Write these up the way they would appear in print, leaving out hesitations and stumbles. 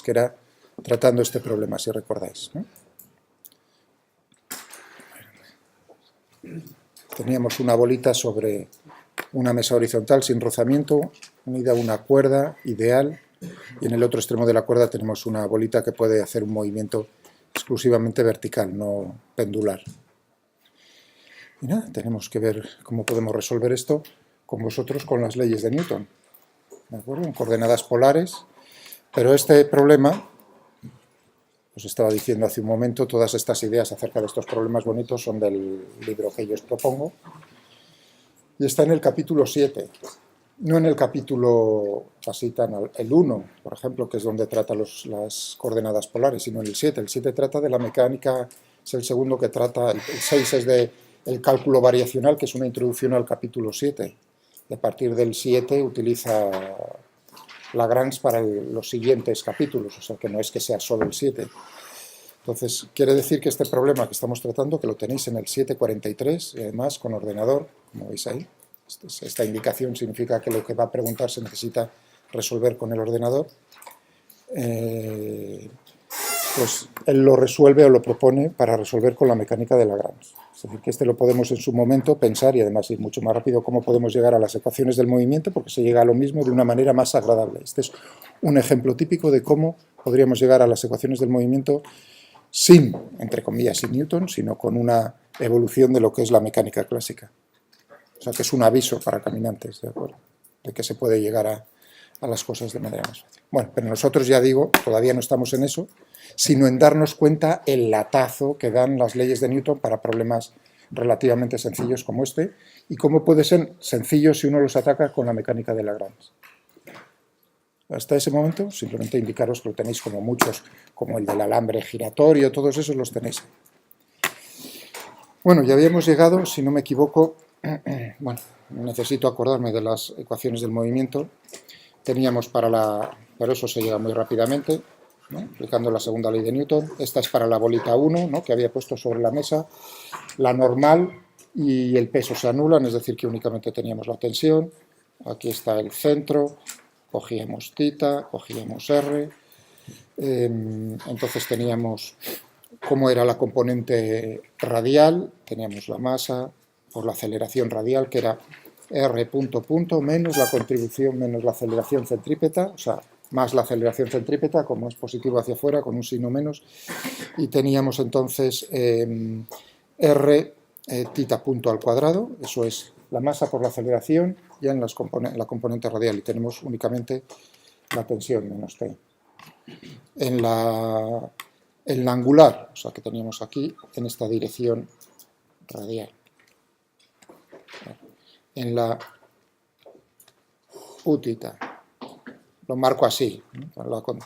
que era tratando este problema, si recordáis, ¿no? Teníamos una bolita sobre una mesa horizontal sin rozamiento, unida a una cuerda ideal, y en el otro extremo de la cuerda tenemos una bolita que puede hacer un movimiento exclusivamente vertical, no pendular. Y nada, tenemos que ver cómo podemos resolver esto con vosotros con las leyes de Newton, ¿de acuerdo? En coordenadas polares, pero este problema, os estaba diciendo hace un momento, todas estas ideas acerca de estos problemas bonitos son del libro que yo os propongo, y está en el capítulo 7, no en el capítulo así tan, el 1, por ejemplo, que es donde trata las coordenadas polares, sino en el 7. El 7 trata de la mecánica, es el segundo que trata, el 6 es de el cálculo variacional, que es una introducción al capítulo 7. Y a partir del 7 utiliza Lagrange para los siguientes capítulos, o sea que no es que sea solo el 7. Entonces, quiere decir que este problema que estamos tratando, que lo tenéis en el 743, y además con ordenador, como veis ahí, esta indicación significa que lo que va a preguntar se necesita resolver con el ordenador, pues él lo resuelve o lo propone para resolver con la mecánica de Lagrange. Es decir, que este lo podemos en su momento pensar y además ir mucho más rápido cómo podemos llegar a las ecuaciones del movimiento, porque se llega a lo mismo de una manera más agradable. Este es un ejemplo típico de cómo podríamos llegar a las ecuaciones del movimiento sin, entre comillas, sin Newton, sino con una evolución de lo que es la mecánica clásica. O sea, que es un aviso para caminantes, ¿de acuerdo? De que se puede llegar a las cosas de manera más fácil. Bueno, pero nosotros, ya digo, todavía no estamos en eso, sino en darnos cuenta el latazo que dan las leyes de Newton para problemas relativamente sencillos como este, y cómo puede ser sencillo si uno los ataca con la mecánica de Lagrange. Hasta ese momento, simplemente indicaros que lo tenéis como muchos, como el del alambre giratorio, todos esos los tenéis. Bueno, ya habíamos llegado, si no me equivoco, bueno, necesito acordarme de las ecuaciones del movimiento. Teníamos pero eso se llega muy rápidamente, ¿no? Aplicando la segunda ley de Newton. Esta es para la bolita 1, ¿no? Que había puesto sobre la mesa. La normal y el peso se anulan, es decir, que únicamente teníamos la tensión. Aquí está el centro. Cogíamos θ, cogíamos r, entonces teníamos cómo era la componente radial, teníamos la masa por la aceleración radial, que era r punto punto menos la contribución menos la aceleración centrípeta, o sea, más la aceleración centrípeta, como es positivo hacia afuera, con un signo menos, y teníamos entonces r θ punto al cuadrado, eso es la masa por la aceleración, ya en la componente radial, y tenemos únicamente la tensión menos T. En la angular, o sea que teníamos aquí, en esta dirección radial. En la Uθ, lo marco así, ¿no?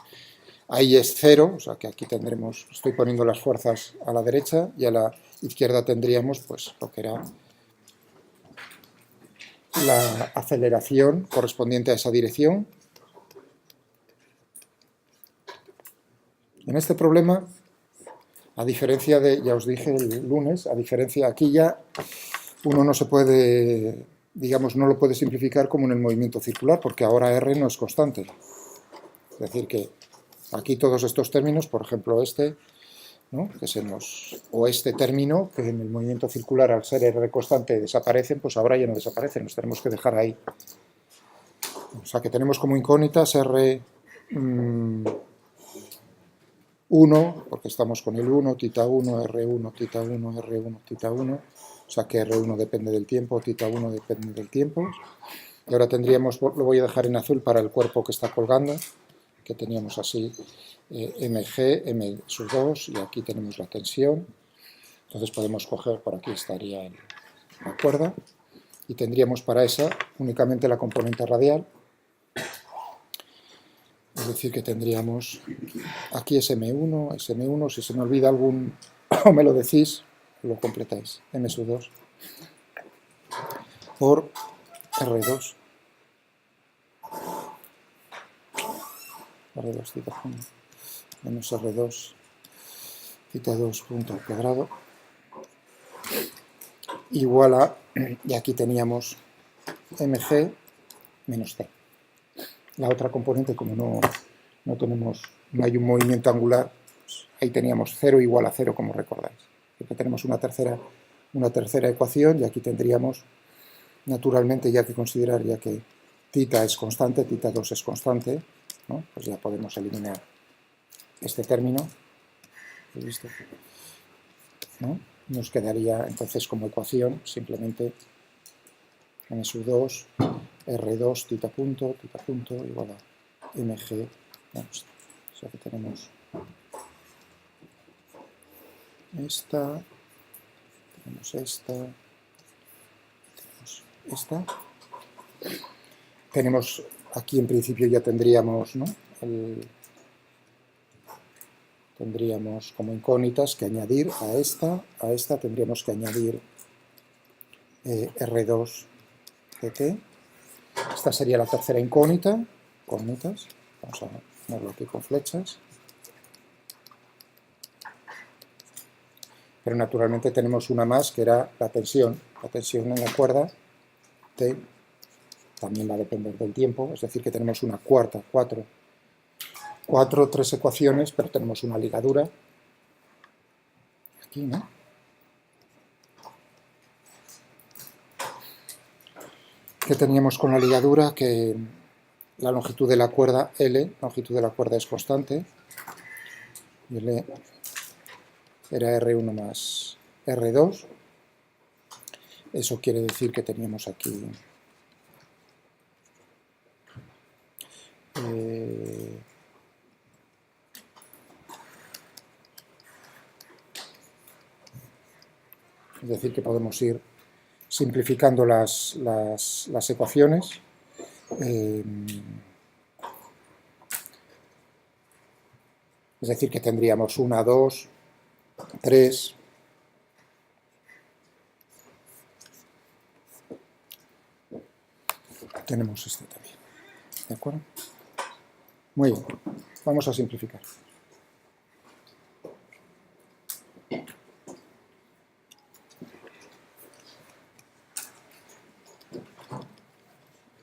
Ahí es 0, o sea que aquí tendremos, estoy poniendo las fuerzas a la derecha, y a la izquierda tendríamos pues lo que era la aceleración correspondiente a esa dirección. En este problema, a diferencia de, ya os dije el lunes, a diferencia aquí ya uno no se puede, digamos, no lo puede simplificar como en el movimiento circular, porque ahora R no es constante. Es decir que aquí todos estos términos, por ejemplo este, ¿no? O este término, que en el movimiento circular al ser R constante desaparecen, pues ahora ya no desaparecen, los tenemos que dejar ahí. O sea que tenemos como incógnitas R 1, porque estamos con el 1, θ1, R1, θ1, R1, θ1, o sea que R1 depende del tiempo, θ1 depende del tiempo. Y ahora tendríamos, lo voy a dejar en azul para el cuerpo que está colgando, que teníamos así, mg, m sub 2, y aquí tenemos la tensión. Entonces podemos coger, por aquí estaría la cuerda, y tendríamos para esa únicamente la componente radial. Es decir, que tendríamos, aquí es M1, si se me olvida algún, o me lo decís, lo completáis, M sub 2, por R2. R2 θ1 menos R2 θ2 punto al cuadrado igual a, y aquí teníamos mg menos c. La otra componente, como no tenemos no hay un movimiento angular, pues ahí teníamos 0 igual a 0, como recordáis. Porque tenemos una tercera ecuación y aquí tendríamos, naturalmente, ya que considerar ya que θ es constante, θ2 es constante, ¿no? Pues ya podemos eliminar este término, ¿listo? ¿No? Nos quedaría entonces como ecuación simplemente m sub 2 r2 θ punto igual a mg. O sea que tenemos esta, tenemos esta, tenemos esta. Tenemos aquí en principio ya tendríamos, ¿no? Tendríamos como incógnitas que añadir a esta tendríamos que añadir R2 dt. Esta sería la tercera incógnita, vamos a ponerlo aquí con flechas. Pero naturalmente tenemos una más que era la tensión en la cuerda T también va a depender del tiempo, es decir que tenemos una cuarta, tres ecuaciones, pero tenemos una ligadura aquí, ¿no? ¿Qué teníamos con la ligadura? Que la longitud de la cuerda L, la longitud de la cuerda es constante, y L era R1 más R2. Eso quiere decir que teníamos aquí es decir que podemos ir simplificando las ecuaciones. Es decir que tendríamos 1, 2, 3, tenemos este también, ¿de acuerdo? Muy bien, vamos a simplificar.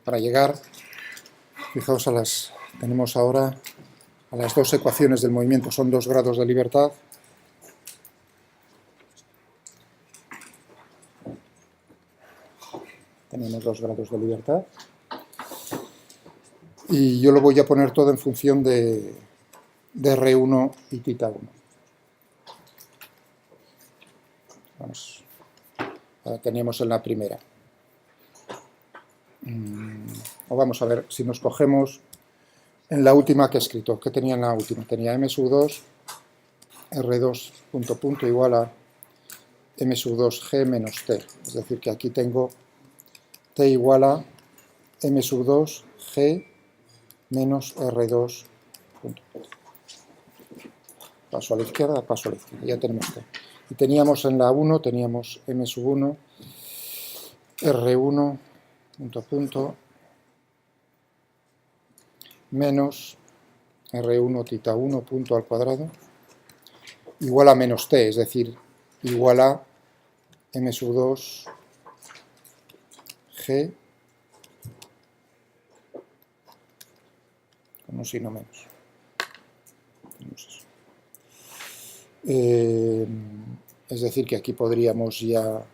Para llegar, fijaos tenemos ahora a las dos ecuaciones del movimiento, son 2 grados de libertad. Tenemos 2 grados de libertad. Y yo lo voy a poner todo en función de R1 y θ1. Vamos, teníamos en la primera. O vamos a ver si nos cogemos en la última que he escrito. ¿Qué tenía en la última? Tenía m sub 2 R2 punto igual a m sub 2 g menos t. Es decir, que aquí tengo t igual a m sub 2 g menos R2 punto. Paso a la izquierda, paso a la izquierda. Ya tenemos t. Y teníamos en la 1, teníamos m sub 1 R1 punto menos R1 θ1 punto al cuadrado igual a menos t, es decir, igual a m sub 2 g con un signo menos. Tenemos eso. Es decir, que aquí podríamos ya,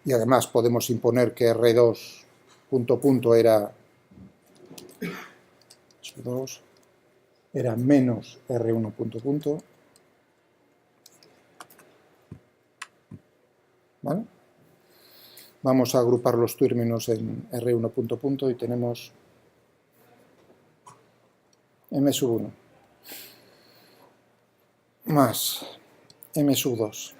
y además podemos imponer que R2 punto era 2 era menos R1 punto. ¿Vale? Vamos a agrupar los términos en R1 punto y tenemos m sub 1 más m sub 2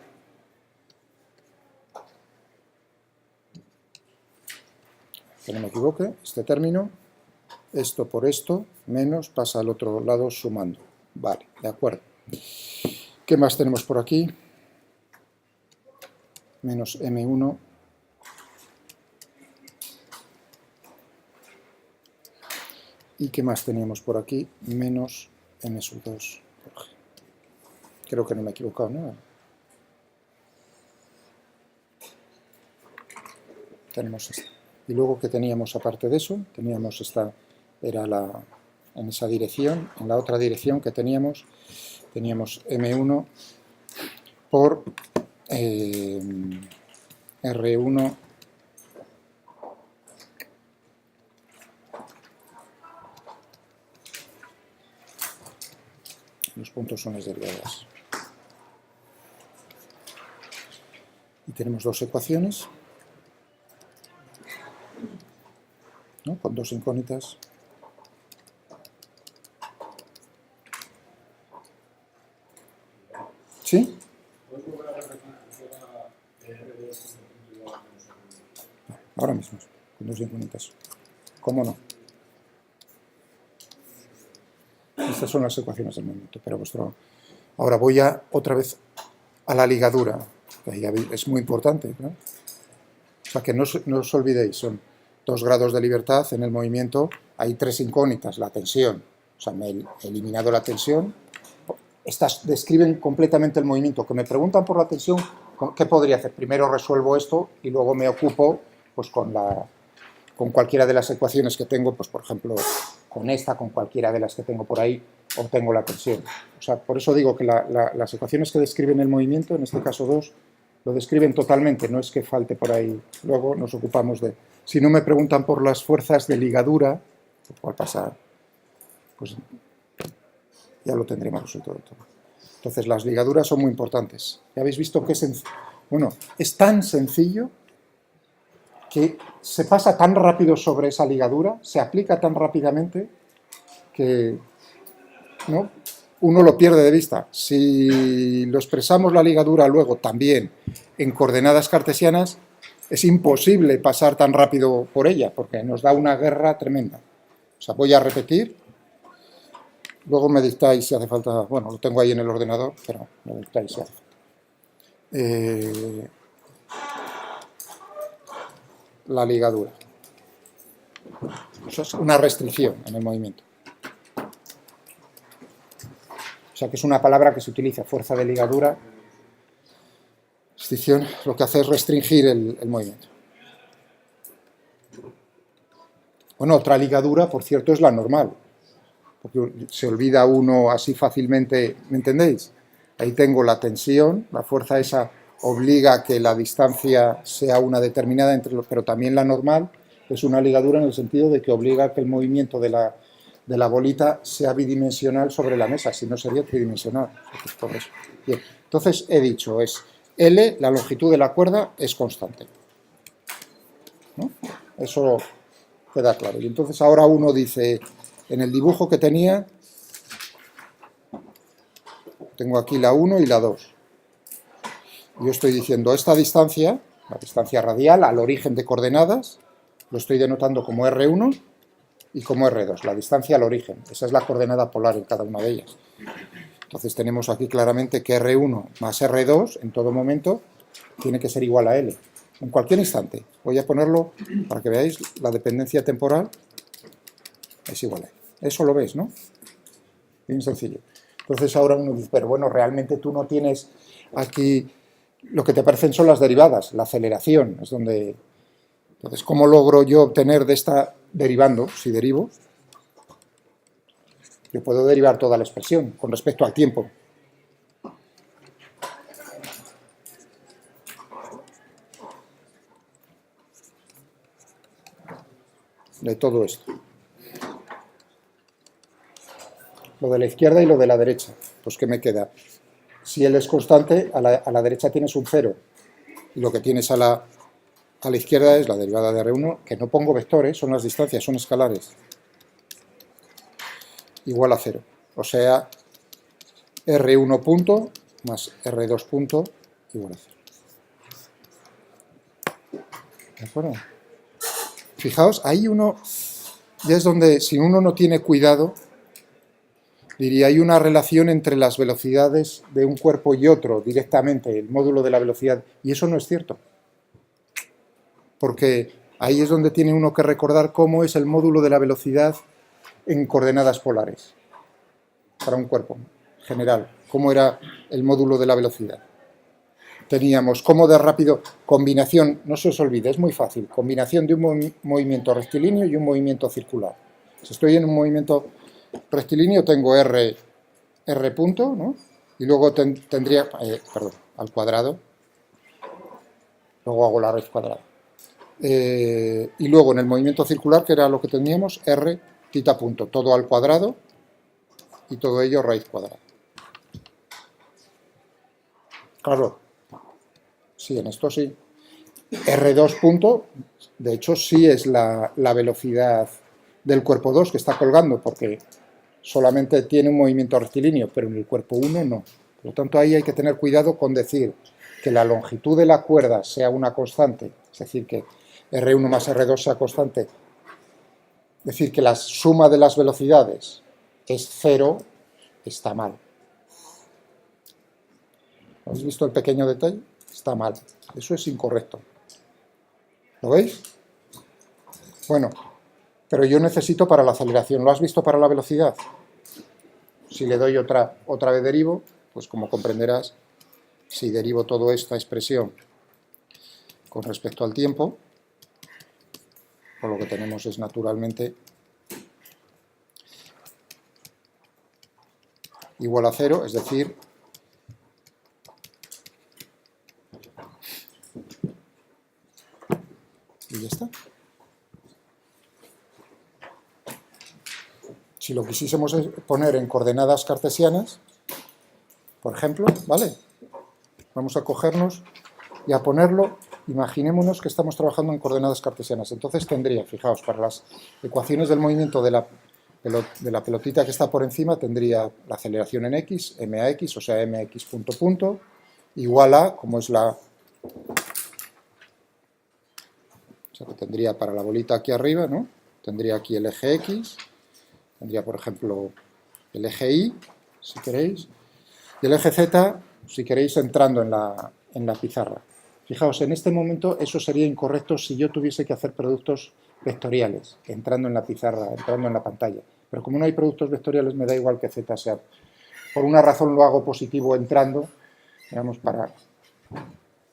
que no me equivoque, este término, esto por esto, menos, pasa al otro lado sumando. Vale, de acuerdo. ¿Qué más tenemos por aquí? Menos m1 y ¿qué más teníamos por aquí? Menos m sub 2 por g. Creo que no me he equivocado, ¿no? Tenemos esta. Y luego, ¿qué teníamos aparte de eso? Teníamos esta, era la en esa dirección, en la otra dirección que teníamos M1 por R1 los puntos son las derivadas. Y tenemos dos ecuaciones, ¿no? Con dos incógnitas. ¿Sí? Ahora mismo, con dos incógnitas. ¿Cómo no? Estas son las ecuaciones del movimiento, pero ahora voy otra vez a la ligadura, que es muy importante, ¿no? O sea, que no os olvidéis, son 2 grados de libertad en el movimiento, hay 3 incógnitas, la tensión, o sea, me he eliminado la tensión, estas describen completamente el movimiento. Que me preguntan por la tensión, ¿qué podría hacer? Primero resuelvo esto y luego me ocupo pues con cualquiera de las ecuaciones que tengo, pues por ejemplo, con esta, con cualquiera de las que tengo por ahí, obtengo la tensión. O sea, por eso digo que las ecuaciones que describen el movimiento, en este caso 2, lo describen totalmente, no es que falte por ahí. Luego nos ocupamos de... Si no me preguntan por las fuerzas de ligadura, ¿cuál pasa? Pues ya lo tendremos resuelto de todo. Entonces, las ligaduras son muy importantes. Ya habéis visto que es tan sencillo que se pasa tan rápido sobre esa ligadura, se aplica tan rápidamente que, ¿no?, uno lo pierde de vista. Si lo expresamos la ligadura luego también en coordenadas cartesianas, es imposible pasar tan rápido por ella, porque nos da una guerra tremenda. O sea, voy a repetir, luego me dictáis si hace falta, bueno, lo tengo ahí en el ordenador, pero me dictáis si hace falta. La ligadura. Eso es una restricción en el movimiento. O sea, que es una palabra que se utiliza, fuerza de ligadura. Restricción, lo que hace es restringir el movimiento. Bueno, otra ligadura, por cierto, es la normal. Porque se olvida uno así fácilmente, ¿me entendéis? Ahí tengo la tensión, la fuerza esa obliga a que la distancia sea una determinada entre los, pero también la normal es una ligadura en el sentido de que obliga a que el movimiento de la bolita sea bidimensional sobre la mesa, si no sería tridimensional. Por eso. Bien. Entonces he dicho, es L, la longitud de la cuerda, es constante, ¿no? Eso queda claro. Y entonces ahora uno dice, en el dibujo que tenía, tengo aquí la 1 y la 2. Yo estoy diciendo esta distancia, la distancia radial al origen de coordenadas, lo estoy denotando como R1 y como R2, la distancia al origen. Esa es la coordenada polar en cada una de ellas. Entonces tenemos aquí claramente que R1 más R2 en todo momento tiene que ser igual a L. En cualquier instante. Voy a ponerlo para que veáis la dependencia temporal es igual a L. Eso lo veis, ¿no? Bien sencillo. Entonces ahora uno dice, pero bueno, realmente tú no tienes aquí... Lo que te parecen son las derivadas, la aceleración, es donde... Entonces, ¿cómo logro yo obtener de esta derivando? Si derivo, yo puedo derivar toda la expresión con respecto al tiempo. De todo esto. Lo de la izquierda y lo de la derecha. Pues, ¿qué me queda? Si L es constante, a la derecha tienes un 0. Y lo que tienes a la izquierda es la derivada de R1, que no pongo vectores, son las distancias, son escalares. Igual a 0. O sea, R1 punto más R2 punto igual a 0. ¿De acuerdo? Fijaos, ahí uno, ya es donde, si uno no tiene cuidado, diría, hay una relación entre las velocidades de un cuerpo y otro directamente, el módulo de la velocidad, y eso no es cierto. Porque ahí es donde tiene uno que recordar cómo es el módulo de la velocidad en coordenadas polares, para un cuerpo general, cómo era el módulo de la velocidad. Teníamos cómo de rápido, combinación, no se os olvide, es muy fácil, combinación de un movimiento rectilíneo y un movimiento circular. Si estoy en un movimiento rectilíneo tengo r punto, ¿no? Y luego tendría, perdón, al cuadrado, luego hago la raíz cuadrada. Y luego en el movimiento circular, que era lo que teníamos, r tita punto, todo al cuadrado y todo ello raíz cuadrada. Claro, sí, en esto sí. R2 punto, de hecho sí es la velocidad del cuerpo 2 que está colgando, porque solamente tiene un movimiento rectilíneo, pero en el cuerpo 1 no. Por lo tanto, ahí hay que tener cuidado con decir que la longitud de la cuerda sea una constante, es decir, que R1 más R2 sea constante, es decir, que la suma de las velocidades es 0, está mal. ¿Habéis visto el pequeño detalle? Está mal. Eso es incorrecto. ¿Lo veis? Bueno, pero yo necesito para la aceleración. ¿Lo has visto para la velocidad? Si le doy otra vez derivo, pues como comprenderás, si derivo toda esta expresión con respecto al tiempo, pues lo que tenemos es naturalmente igual a 0, es decir, y ya está. Si lo quisiésemos poner en coordenadas cartesianas, por ejemplo, ¿vale? Vamos a cogernos y a ponerlo, imaginémonos que estamos trabajando en coordenadas cartesianas. Entonces tendría, fijaos, para las ecuaciones del movimiento de la pelotita que está por encima, tendría la aceleración en x, max, o sea, mx punto punto, igual a, como es la... O sea, que tendría para la bolita aquí arriba, ¿no? Tendría aquí el eje x, tendría, por ejemplo, el eje y, si queréis, y el eje z, si queréis, entrando en la pizarra. Fijaos, en este momento eso sería incorrecto si yo tuviese que hacer productos vectoriales, entrando en la pizarra, entrando en la pantalla. Pero como no hay productos vectoriales, me da igual que z sea. Por una razón lo hago positivo entrando, digamos, para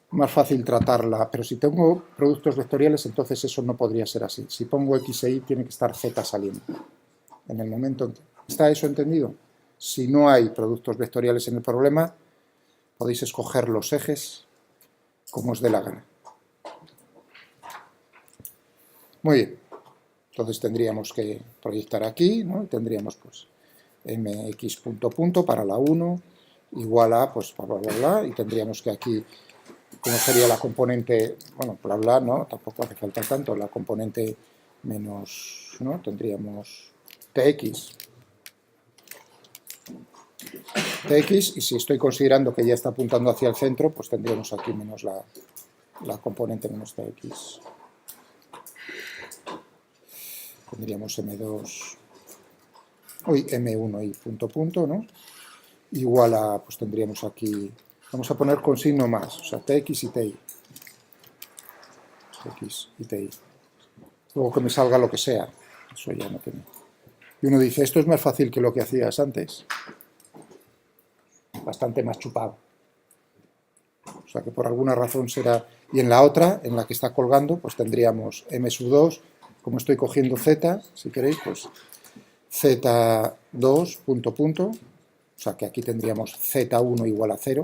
más fácil tratarla. Pero si tengo productos vectoriales, entonces eso no podría ser así. Si pongo x e y, tiene que estar z saliendo. En el momento, ¿está eso entendido? Si no hay productos vectoriales en el problema, podéis escoger los ejes como os dé la gana. Muy bien. Entonces tendríamos que proyectar aquí, ¿no? Tendríamos pues mx punto punto para la 1 igual a, pues bla, bla, bla, y tendríamos que aquí, ¿cómo sería la componente? Bueno, bla, bla, no, tampoco hace falta tanto, la componente menos, ¿no? Tendríamos tx, y si estoy considerando que ya está apuntando hacia el centro, pues tendríamos aquí menos la componente menos tx. Tendríamos m2, m1 y punto punto, ¿no? Igual a, pues tendríamos aquí, vamos a poner con signo más, o sea, tx y ti. Tx y ti. Luego que me salga lo que sea, eso ya no tiene. Y uno dice, esto es más fácil que lo que hacías antes. Bastante más chupado. O sea que por alguna razón será... Y en la otra, en la que está colgando, pues tendríamos m sub 2, como estoy cogiendo z, si queréis, pues z2 punto punto, o sea que aquí tendríamos z1 igual a 0,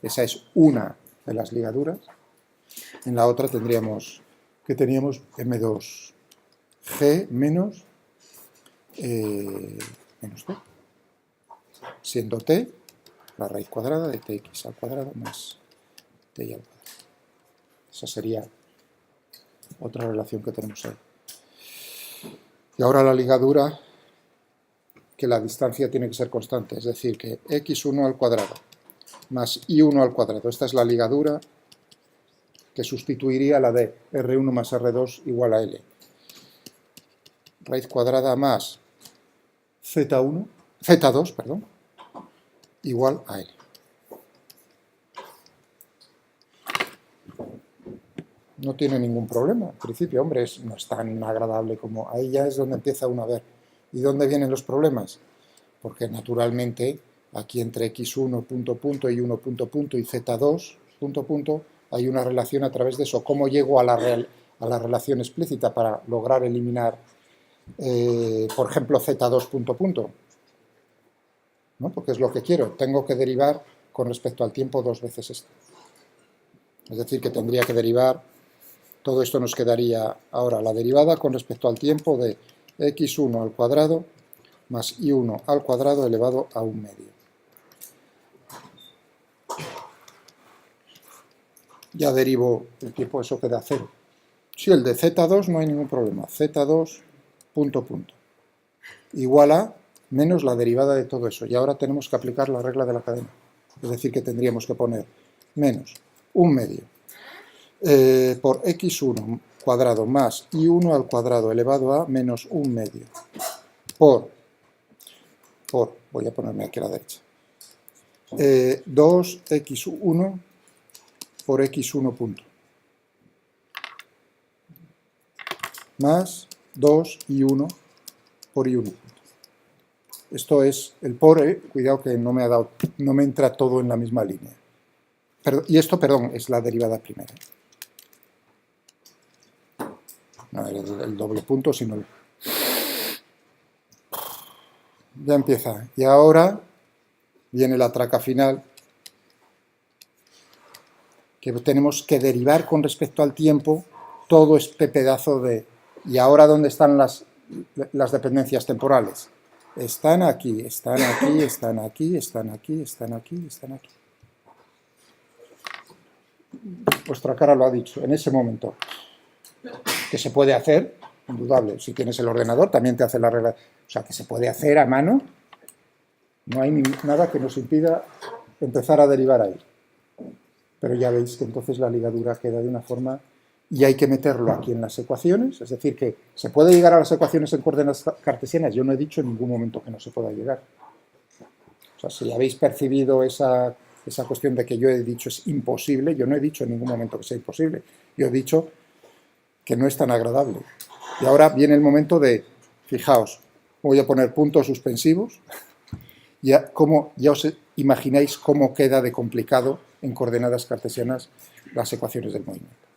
esa es una de las ligaduras. En la otra tendríamos, que teníamos m2g menos t, siendo t la raíz cuadrada de tx al cuadrado más t al cuadrado. Esa sería otra relación que tenemos ahí. Y ahora la ligadura, que la distancia tiene que ser constante, es decir, que x1 al cuadrado más y1 al cuadrado. Esta es la ligadura que sustituiría la de r1 más r2 igual a l. Raíz cuadrada más z2, perdón, igual a l. No tiene ningún problema, en principio, hombre, no es tan agradable como... Ahí ya es donde empieza uno a ver. ¿Y dónde vienen los problemas? Porque naturalmente aquí entre x1 punto punto y 1 punto punto y z2 punto punto hay una relación a través de eso. ¿Cómo llego a la relación explícita para lograr eliminar por ejemplo, z2 punto punto, ¿no? Porque es lo que quiero. Tengo que derivar con respecto al tiempo 2 veces esto. Es decir, que tendría que derivar, todo esto nos quedaría ahora la derivada con respecto al tiempo de x1 al cuadrado más y1 al cuadrado elevado a 1 medio. Ya derivo el tiempo, eso queda 0. Si el de z2 no hay ningún problema, z2 punto punto igual a menos la derivada de todo eso. Y ahora tenemos que aplicar la regla de la cadena. Es decir, que tendríamos que poner menos 1 medio por x1 cuadrado más y1 al cuadrado elevado a menos 1 medio por voy a ponerme aquí a la derecha, 2x1 por x1 punto más 2 y 1 por y1 punto. Esto es el por, cuidado que no me entra todo en la misma línea. Y esto, perdón, es la derivada primera. No el doble punto, sino el... Ya empieza. Y ahora viene la traca final, que tenemos que derivar con respecto al tiempo todo este pedazo de... ¿Y ahora dónde están las dependencias temporales? Están aquí, están aquí, están aquí, están aquí, están aquí, están aquí. Vuestra cara lo ha dicho, en ese momento. Que se puede hacer, indudable. Si tienes el ordenador, también te hace la regla. O sea, que se puede hacer a mano. No hay nada que nos impida empezar a derivar ahí. Pero ya veis que entonces la ligadura queda de una forma... Y hay que meterlo aquí en las ecuaciones. Es decir, que se puede llegar a las ecuaciones en coordenadas cartesianas. Yo no he dicho en ningún momento que no se pueda llegar. O sea, si habéis percibido esa cuestión de que yo he dicho es imposible, yo no he dicho en ningún momento que sea imposible. Yo he dicho que no es tan agradable. Y ahora viene el momento de, fijaos, voy a poner puntos suspensivos, ya os imagináis cómo queda de complicado en coordenadas cartesianas las ecuaciones del movimiento.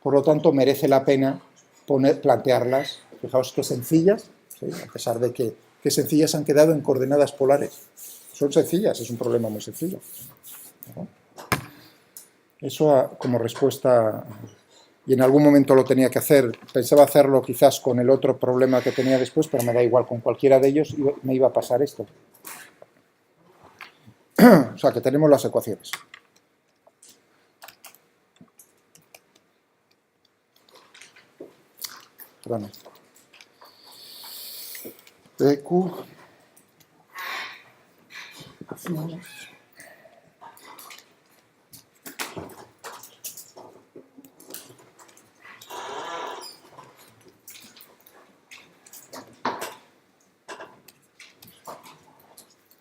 Por lo tanto, merece la pena plantearlas, fijaos qué sencillas, ¿sí? A pesar de que sencillas han quedado en coordenadas polares. Son sencillas, es un problema muy sencillo, ¿no? Eso como respuesta... Y en algún momento lo tenía que hacer. Pensaba hacerlo quizás con el otro problema que tenía después, pero me da igual, con cualquiera de ellos me iba a pasar esto. O sea, que tenemos las ecuaciones. Perdón. PQ.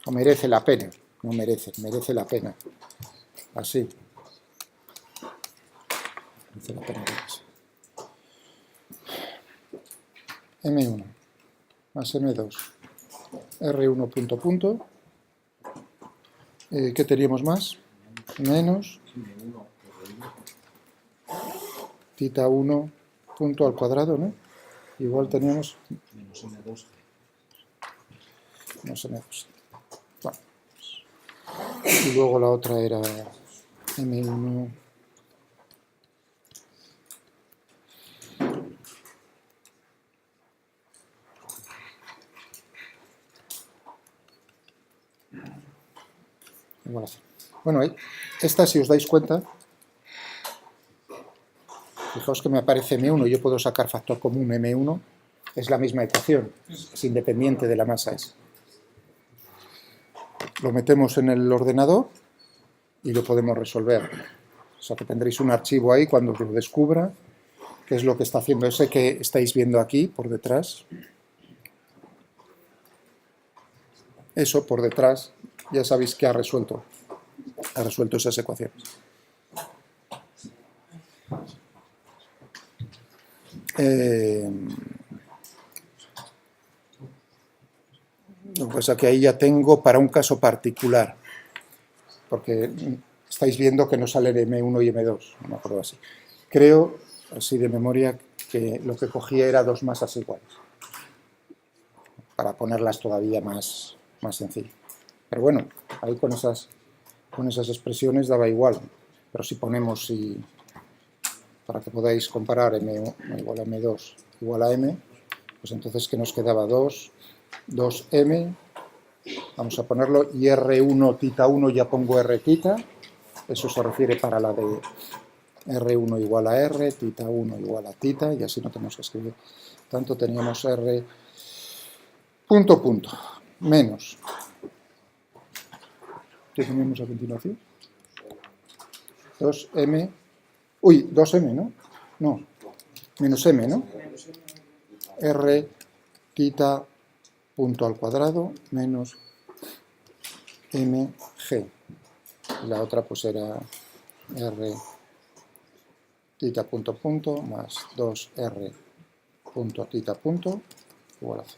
No merece la pena, no merece la pena. Así. Merece la pena. M1 más M2, R1 punto punto. ¿Qué teníamos más? Menos tita 1 punto al cuadrado, ¿no? Igual teníamos menos M2. Menos M2. Bueno. Y luego la otra era M1. Bueno, esta, si os dais cuenta, fijaos que me aparece M1, yo puedo sacar factor común M1, es la misma ecuación, es independiente de la masa esa. Lo metemos en el ordenador y lo podemos resolver. O sea que tendréis un archivo ahí cuando os lo descubra, que es lo que está haciendo ese que estáis viendo aquí por detrás. Eso por detrás, ya sabéis que ha resuelto esas ecuaciones. Pues aquí ahí ya tengo para un caso particular, porque estáis viendo que no sale de M1 y M2, no me acuerdo así. Creo, así de memoria, que lo que cogía era dos masas iguales. para ponerlas todavía más sencillas. Pero bueno, ahí con esas expresiones daba igual. Pero si ponemos, para que podáis comparar M1 igual a M2 igual a M, pues entonces que nos quedaba 2M, vamos a ponerlo, y R1 tita 1 ya pongo R tita, eso se refiere para la de R1 igual a R, tita 1 igual a tita, y así no tenemos que escribir. Tanto teníamos R punto punto, menos. ¿Qué tenemos a continuación? 2M, 2M, ¿no? No, menos M, ¿no? R tita punto al cuadrado menos mg. Y la otra pues era R tita punto punto más 2R punto tita punto igual a 0.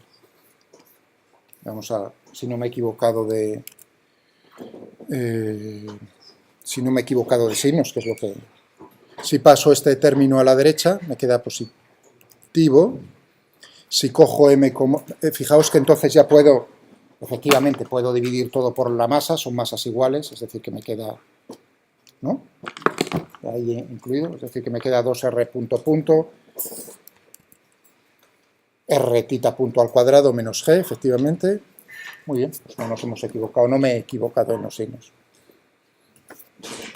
Vamos a, si no me he equivocado de signos, que es lo que... Si paso este término a la derecha, me queda positivo. Si cojo m como... fijaos que entonces ya puedo, efectivamente, puedo dividir todo por la masa, son masas iguales, es decir, que me queda... ¿no? Ahí incluido, es decir, que me queda 2R punto punto, R tita punto al cuadrado menos G, efectivamente. Muy bien, pues no nos hemos equivocado, no me he equivocado en los signos.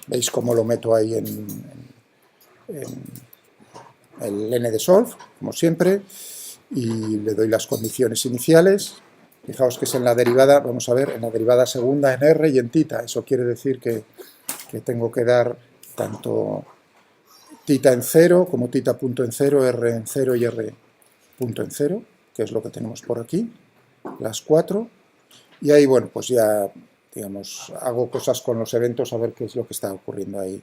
¿Veis cómo lo meto ahí en el n de solve, como siempre? Y le doy las condiciones iniciales. Fijaos que es en la derivada, vamos a ver, en la derivada segunda en R y en tita. Eso quiere decir que tengo que dar tanto tita en 0 como tita punto en 0, R en 0 y R punto en 0, que es lo que tenemos por aquí, las 4. Y ahí, bueno, pues ya, digamos, hago cosas con los eventos a ver qué es lo que está ocurriendo ahí.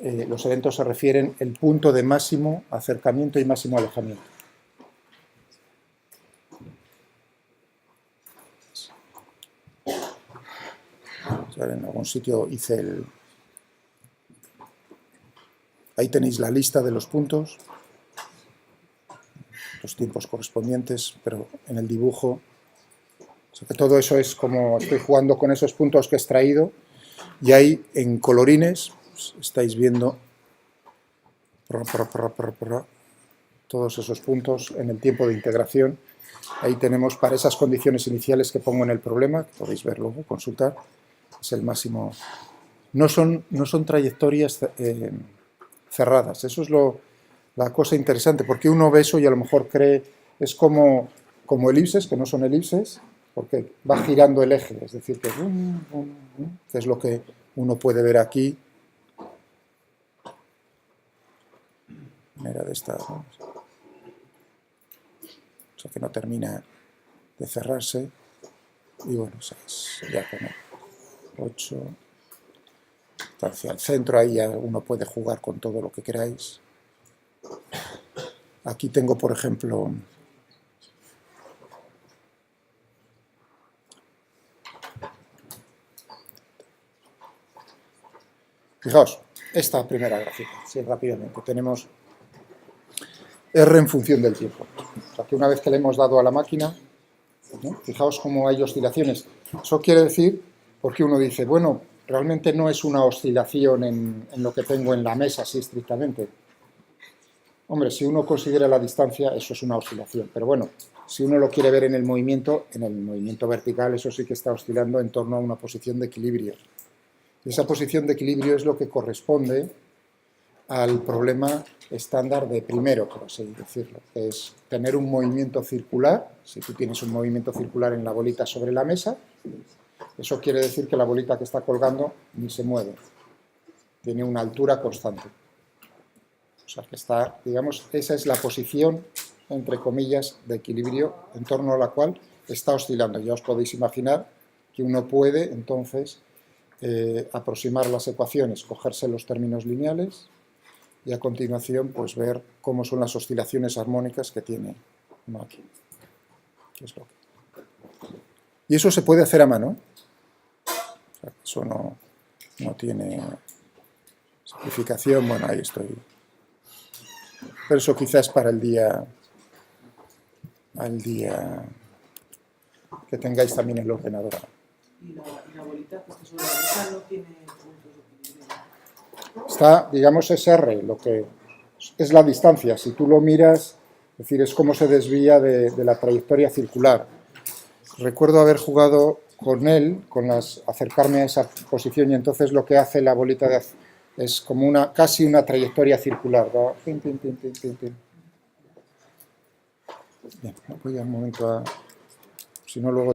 Los eventos se refieren al punto de máximo acercamiento y máximo alejamiento. En algún sitio hice el... Ahí tenéis la lista de los puntos, los tiempos correspondientes, pero en el dibujo... O sea que todo eso es como estoy jugando con esos puntos que he extraído, y ahí en colorines pues, estáis viendo todos esos puntos en el tiempo de integración. Ahí tenemos para esas condiciones iniciales que pongo en el problema, que podéis ver luego, consultar, es el máximo. No son trayectorias cerradas, eso es la cosa interesante, porque uno ve eso y a lo mejor cree, es como elipses, que no son elipses, porque va girando el eje, es decir, que es lo que uno puede ver aquí. Era de esta, ¿no? O sea que no termina de cerrarse. Y bueno, ya con 8, hacia el centro, ahí ya uno puede jugar con todo lo que queráis. Aquí tengo, por ejemplo, fijaos, esta primera gráfica, sí, rápidamente, tenemos R en función del tiempo. O sea que una vez que le hemos dado a la máquina, ¿no? Fijaos cómo hay oscilaciones. Eso quiere decir, porque uno dice, bueno, realmente no es una oscilación en lo que tengo en la mesa, así estrictamente. Hombre, si uno considera la distancia, eso es una oscilación. Pero bueno, si uno lo quiere ver en el movimiento vertical, eso sí que está oscilando en torno a una posición de equilibrio. Y esa posición de equilibrio es lo que corresponde al problema estándar de primero, por así decirlo, que es tener un movimiento circular. Si tú tienes un movimiento circular en la bolita sobre la mesa, eso quiere decir que la bolita que está colgando ni se mueve, tiene una altura constante. O sea, que está, digamos, esa es la posición, entre comillas, de equilibrio en torno a la cual está oscilando. Ya os podéis imaginar que uno puede, entonces, aproximar las ecuaciones, cogerse los términos lineales y a continuación pues ver cómo son las oscilaciones armónicas que tiene uno aquí. Y eso se puede hacer a mano. O sea, eso no tiene simplificación. Bueno, ahí estoy. Pero eso quizás para el día al día. Que tengáis también el ordenador. Y la bolita que está sobre la mesa no tiene puntos de equilibrio. Está, digamos, es R, lo que es la distancia. Si tú lo miras, es decir, es cómo se desvía de la trayectoria circular. Recuerdo haber jugado con él, acercarme a esa posición, y entonces lo que hace la bolita es como casi una trayectoria circular. Va, pin, pin, pin, pin, pin, pin. Bien, voy a un momento a... Si no, luego...